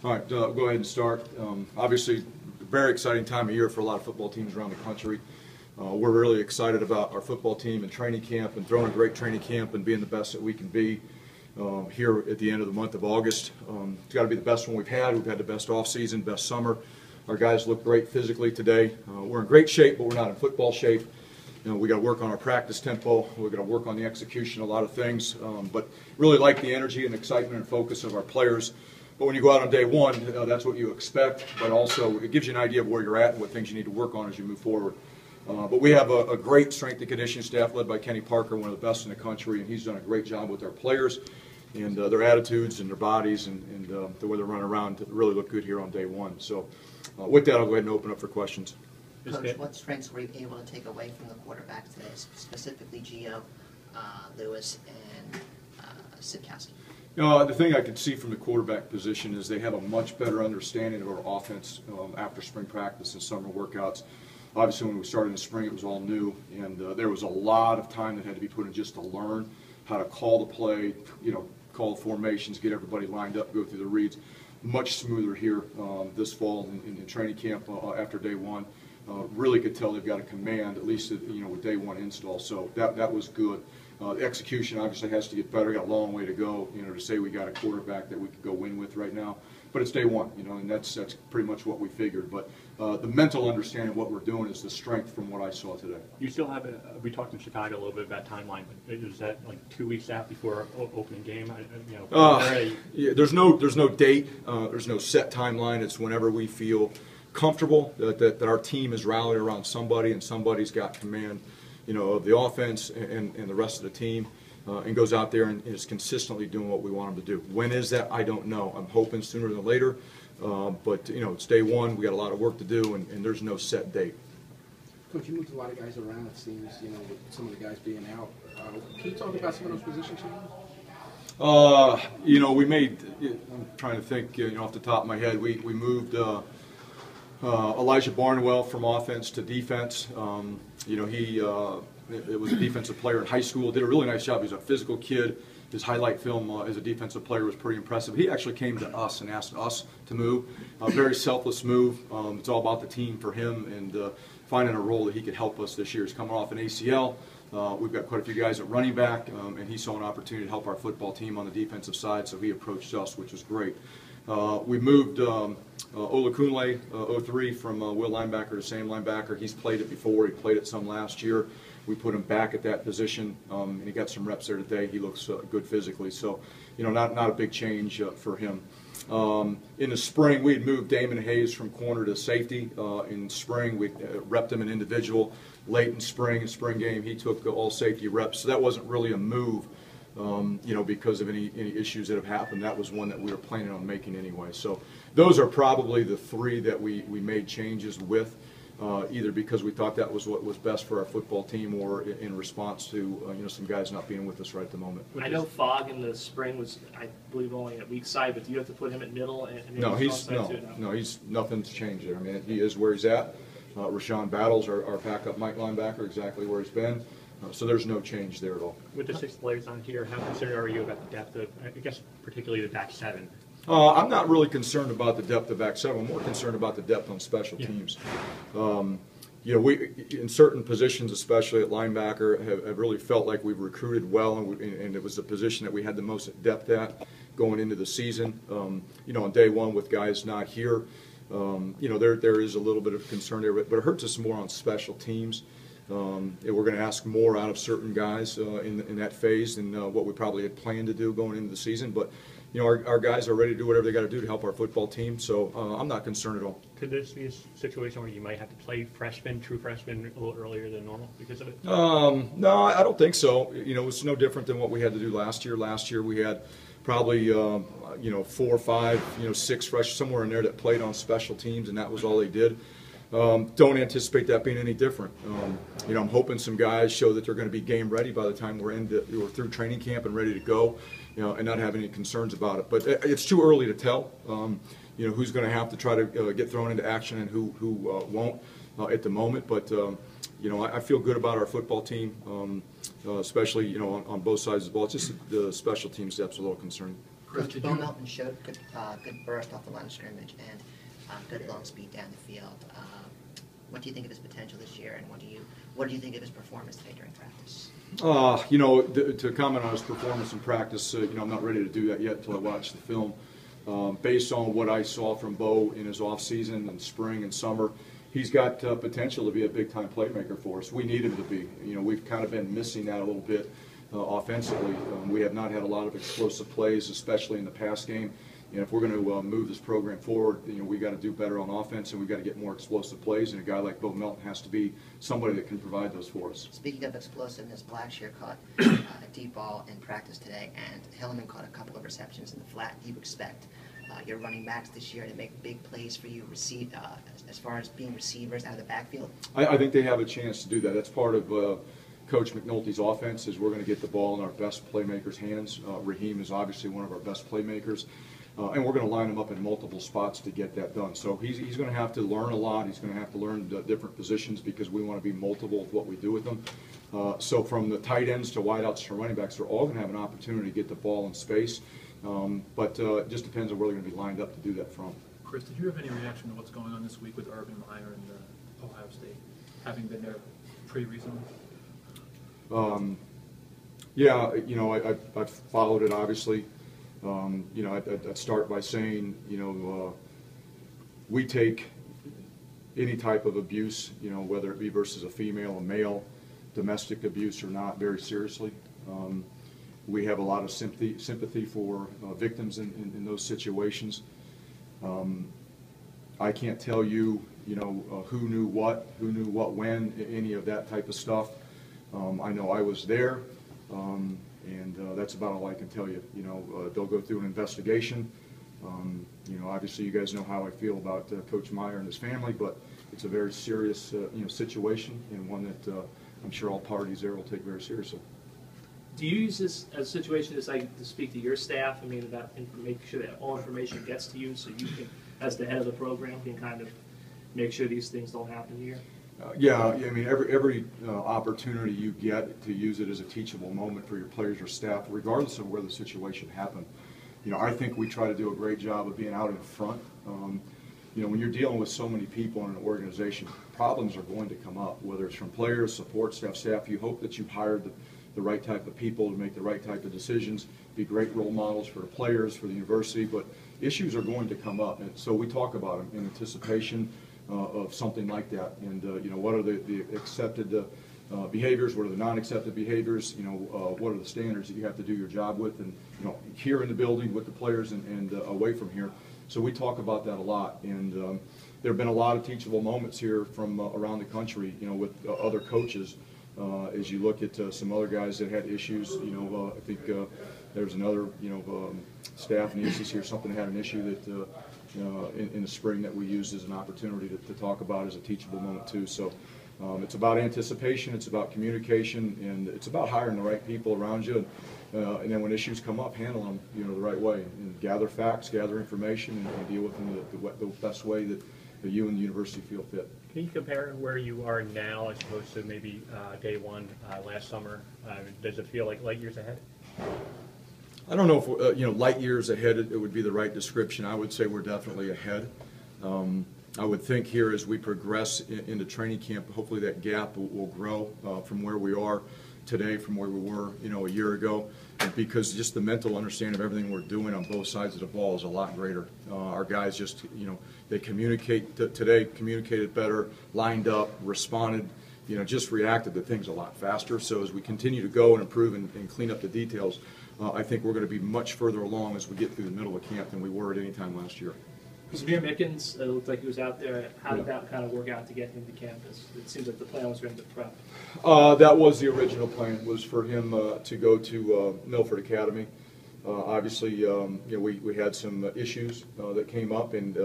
All right, go ahead and start. Obviously, very exciting time of year for a lot of football teams around the country. We're really excited about our football team and training camp and throwing a great training camp and being the best that we can be here at the end of the month of August. It's got to be the best one we've had. We've had the best off-season, best summer. Our guys look great physically today. We're in great shape, but we're not in football shape. We got to work on our practice tempo. We've got to work on the execution, a lot of things. But really like the energy and excitement and focus of our players. But when you go out on day one, that's what you expect. But also, it gives you an idea of where you're at and what things you need to work on as you move forward. But we have a great strength and conditioning staff led by Kenny Parker, one of the best in the country, and he's done a great job with our players and their attitudes and their bodies and the way they run around to really look good here on day one. So with that, I'll go ahead and open up for questions. Coach, what strengths were you able to take away from the quarterback today, specifically Gio, Lewis, and Sikowski? The thing I could see from the quarterback position is they have a much better understanding of our offense after spring practice and summer workouts. Obviously, when we started in the spring, it was all new, and there was a lot of time that had to be put in just to learn how to call the play, call the formations, get everybody lined up, go through the reads. Much smoother here this fall in training camp after day one. Really could tell they've got a command, at least with day one install. So that was good. The execution obviously has to get better. Got a long way to go, to say we got a quarterback that we could go win with right now. But it's day one, and that's pretty much what we figured. But the mental understanding of what we're doing is the strength from what I saw today. You still have we talked in Chicago a little bit about timeline, but is that like 2 weeks out before opening game? Yeah, there's no date. There's no set timeline. It's whenever we feel comfortable that our team is rallied around somebody and somebody's got command, of the offense and the rest of the team, and goes out there and is consistently doing what we want them to do. When is that? I don't know. I'm hoping sooner than later, but it's day one. We got a lot of work to do, and there's no set date. Coach, you moved a lot of guys around, it seems, with some of the guys being out. Can you talk about some of those position changes? We made, I'm trying to think, off the top of my head, we moved Elijah Barnwell from offense to defense. It was a defensive player in high school, did a really nice job. He's a physical kid. His highlight film as a defensive player was pretty impressive. He actually came to us and asked us to move. A very selfless move. It's all about the team for him and finding a role that he could help us this year. He's coming off an ACL. We've got quite a few guys at running back, and he saw an opportunity to help our football team on the defensive side, so he approached us, which was great. We moved Olakunle, 03, from Will linebacker to Sam linebacker. He's played it before. He played it some last year. We put him back at that position, and he got some reps there today. He looks good physically, so not a big change for him. In the spring, we had moved Damon Hayes from corner to safety. In spring, we repped him an individual. Late in spring game, he took all safety reps, so that wasn't really a move. Because of any issues that have happened. That was one that we were planning on making anyway. So those are probably the three that we made changes with, either because we thought that was what was best for our football team or in response to some guys not being with us right at the moment. I know Fogg in the spring was, I believe, only at weak side, but do you have to put him at middle? No, nothing's changed there. I mean, he is where he's at. Rashawn Battles, our backup Mike linebacker, exactly where he's been. So there's no change there at all. With the 6 players on here, how concerned are you about the depth of, I guess, particularly the back 7? I'm not really concerned about the depth of back 7. I'm more concerned about the depth on special teams. We in certain positions, especially at linebacker, have really felt like we've recruited well, and it was the position that we had the most depth at going into the season. On day one with guys not here, there is a little bit of concern there, but it hurts us more on special teams. We're going to ask more out of certain guys in that phase than what we probably had planned to do going into the season. But our guys are ready to do whatever they got to do to help our football team. So I'm not concerned at all. Could this be a situation where you might have to play true freshmen, a little earlier than normal because of it? No, I don't think so. It's no different than what we had to do last year. Last year we had probably 4 or 5, 6 freshmen somewhere in there that played on special teams, and that was all they did. Don't anticipate that being any different. I'm hoping some guys show that they're going to be game ready by the time we're through training camp and ready to go, and not have any concerns about it. But it's too early to tell. Who's going to have to try to get thrown into action and who won't at the moment. But I feel good about our football team, especially on both sides of the ball. It's just the special team steps a little concerning. Chris, Coach did Bo you? Melton showed good burst off the line of scrimmage and good long speed down the field. What do you think of his potential this year, and what do you think of his performance today during practice? You know, to comment on his performance in practice, you know, I'm not ready to do that yet until I watch the film. Based on what I saw from Bo in his off season and spring and summer, he's got potential to be a big-time playmaker for us. We need him to be. You know, we've kind of been missing that a little bit offensively. We have not had a lot of explosive plays, especially in the pass game. And if we're going to move this program forward, you know, we got to do better on offense, and we got to get more explosive plays. And a guy like Bo Melton has to be somebody that can provide those for us. Speaking of explosiveness, Blackshear caught a deep ball in practice today, and Hillman caught a couple of receptions in the flat. Do you expect your running backs this year to make big plays for you, as far as being receivers out of the backfield? I think they have a chance to do that. That's part of Coach McNulty's offense, is we're going to get the ball in our best playmakers' hands. Raheem is obviously one of our best playmakers. And we're going to line him up in multiple spots to get that done. So he's going to have to learn a lot. He's going to have to learn different positions because we want to be multiple with what we do with them. So from the tight ends to wideouts to running backs, they're all going to have an opportunity to get the ball in space. But it just depends on where they're going to be lined up to do that from. Chris, did you have any reaction to what's going on this week with Urban Meyer and Ohio State, having been there pretty recently? Yeah, you know, I've followed it obviously. You know, I'd start by saying, you know, we take any type of abuse, you know, whether it be versus a female, a male, domestic abuse or not, very seriously. We have a lot of sympathy for victims in those situations. I can't tell you, you know, who knew what when, any of that type of stuff. I know I was there. And that's about all I can tell you. You know, they'll go through an investigation. You know, obviously you guys know how I feel about Coach Meyer and his family, but it's a very serious, you know, situation, and one that I'm sure all parties there will take very seriously. Do you use this as a situation as like to speak to your staff? I mean, about making sure that all information gets to you, so you can, as the head of the program, can kind of make sure these things don't happen here. Yeah, I mean, every opportunity you get to use it as a teachable moment for your players or staff, regardless of where the situation happened. You know, I think we try to do a great job of being out in front. You know, when you're dealing with so many people in an organization, problems are going to come up, whether it's from players, support staff. You hope that you've hired the right type of people to make the right type of decisions, be great role models for the players, for the university, but issues are going to come up. And so we talk about them in anticipation of something like that, and you know, what are the accepted behaviors, what are the non-accepted behaviors, you know, what are the standards that you have to do your job with, and you know, here in the building with the players and away from here. So we talk about that a lot, and there have been a lot of teachable moments here from around the country, you know, with other coaches. As you look at some other guys that had issues, you know, I think there's another, you know, staff in the ACC or something that had an issue that in the spring that we used as an opportunity to talk about as a teachable moment too. So it's about anticipation, it's about communication, and it's about hiring the right people around you. And then when issues come up, handle them, you know, the right way, and gather facts, gather information, and deal with them the best way that you and the university feel fit. Can you compare where you are now as opposed to maybe day one last summer? Does it feel like light years ahead? I don't know if, you know, light years ahead, it would be the right description. I would say we're definitely ahead. I would think here as we progress into training camp, hopefully that gap will grow from where we are today, from where we were, you know, a year ago, because just the mental understanding of everything we're doing on both sides of the ball is a lot greater. Our guys just, you know, they communicated better, lined up, responded, you know, just reacted to things a lot faster. So as we continue to go and improve and clean up the details, I think we're going to be much further along as we get through the middle of camp than we were at any time last year. Samir Mickens, it looked like he was out there. How did that kind of work out to get him to campus? It seems like the plan was for him to prep. That was the original plan, was for him to go to Milford Academy. Obviously, you know, we had some issues that came up and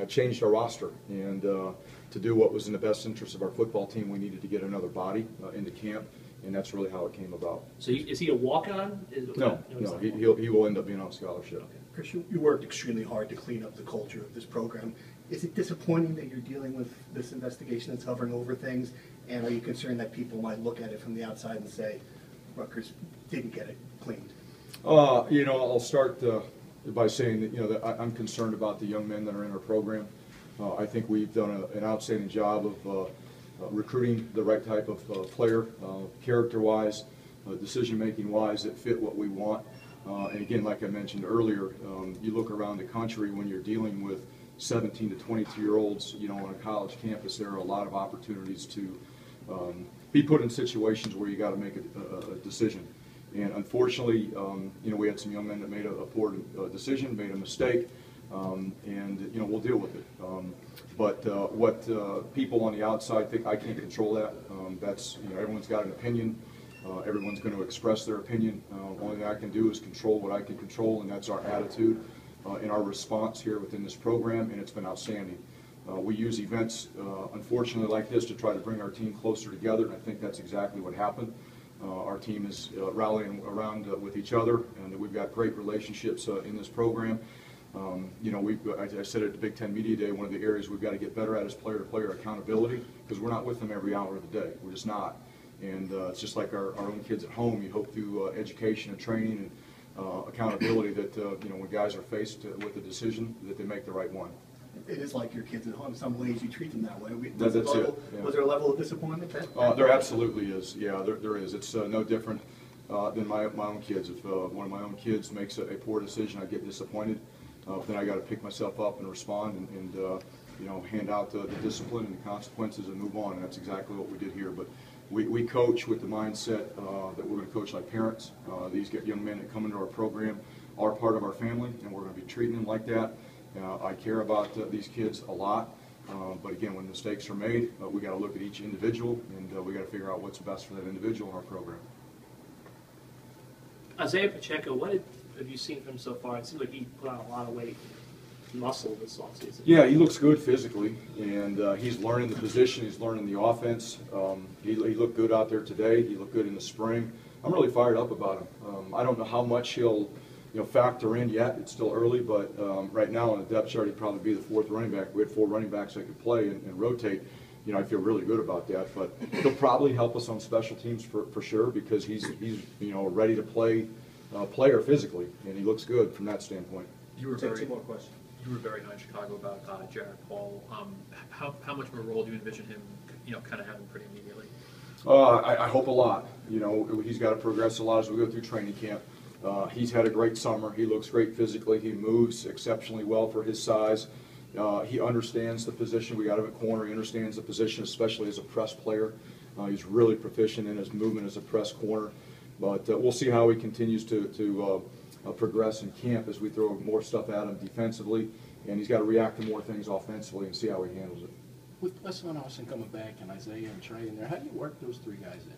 changed our roster. And to do what was in the best interest of our football team, we needed to get another body into camp. And that's really how it came about. So is he a walk-on? No, he will end up being on scholarship. Okay. Chris, you worked extremely hard to clean up the culture of this program. Is it disappointing that you're dealing with this investigation that's hovering over things? And are you concerned that people might look at it from the outside and say, Rutgers didn't get it cleaned? I'll start by saying that, that I'm concerned about the young men that are in our program. I think we've done an outstanding job of recruiting the right type of player, character-wise, decision-making-wise, that fit what we want. And again, like I mentioned earlier, you look around the country when you're dealing with 17 to 22-year-olds, on a college campus, there are a lot of opportunities to be put in situations where you got to make a decision. And unfortunately, we had some young men that made a poor decision, made a mistake, and we'll deal with it. But what people on the outside think, I can't control that. That's everyone's got an opinion. Everyone's going to express their opinion. Only thing I can do is control what I can control, and that's our attitude and our response here within this program, and it's been outstanding. We use events, unfortunately, like this to try to bring our team closer together, and I think that's exactly what happened. Our team is rallying around with each other, and we've got great relationships in this program. I said at the Big Ten Media Day, one of the areas we've got to get better at is player-to-player accountability, because we're not with them every hour of the day. We're just not. And it's just like our own kids at home. You hope through education and training and accountability that when guys are faced with a decision, that they make the right one. It is like your kids at home. In some ways, you treat them that way. That's it. Yeah. Was there a level of disappointment? There absolutely is. Yeah, there is. It's no different than my own kids. If one of my own kids makes a poor decision, I get disappointed. Then I got to pick myself up and respond and hand out the discipline and the consequences and move on. And that's exactly what we did here. But we coach with the mindset that we're going to coach like parents. These young men that come into our program are part of our family, and we're going to be treating them like that. I care about these kids a lot, but again, when mistakes are made, we got to look at each individual, and we got to figure out what's best for that individual in our program. Isaiah Pacheco, what have you seen from him so far? It seems like he put on a lot of weight, muscle this offseason. Yeah, he looks good physically, and he's learning the position. He's learning the offense. He looked good out there today. He looked good in the spring. I'm really fired up about him. I don't know how much he'll factor in yet. It's still early, but right now on the depth chart, he'd probably be the fourth running back. We had 4 running backs that could play and rotate. I feel really good about that. But he'll probably help us on special teams for sure, because he's a ready to play player physically, and he looks good from that standpoint. You were Take very 2 more questions. You were very high in Chicago about Jared Paul. How much of a role do you envision him, kind of having pretty immediately? I hope a lot. He's got to progress a lot as we go through training camp. He's had a great summer. He looks great physically. He moves exceptionally well for his size. He understands the position. We got him at corner. He understands the position, especially as a press player. He's really proficient in his movement as a press corner. But we'll see how he continues to progress in camp as we throw more stuff at him defensively. And he's got to react to more things offensively and see how he handles it. With Bless and Austin coming back and Isaiah and Trey in there, how do you work those 3 guys in?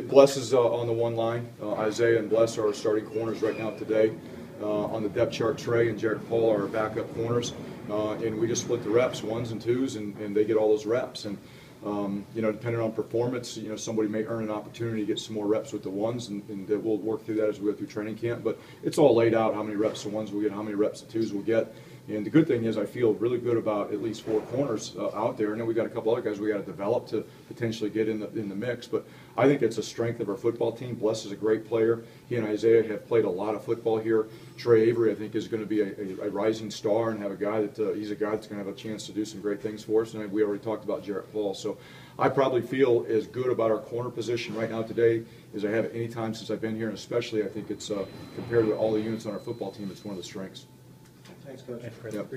Bless is on the one line. Isaiah and Bless are our starting corners right now today. On the depth chart, Trey and Jared Paul are our backup corners. And we just split the reps, 1s and 2s, and they get all those reps. And, depending on performance, somebody may earn an opportunity to get some more reps with the 1s, and we'll work through that as we go through training camp. But it's all laid out, how many reps the 1s we'll get, how many reps the 2s we'll get. And the good thing is I feel really good about at least 4 corners out there. And then we got a couple other guys we got to develop to potentially get in the mix. But I think it's a strength of our football team. Bless is a great player. He and Isaiah have played a lot of football here. Trey Avery, I think, is going to be a rising star and have a guy that he's a guy that's going to have a chance to do some great things for us. And we already talked about Jared Paul. So I probably feel as good about our corner position right now today as I have at any time since I've been here. And especially I think it's compared to all the units on our football team, it's one of the strengths. Thanks, Coach. Yep.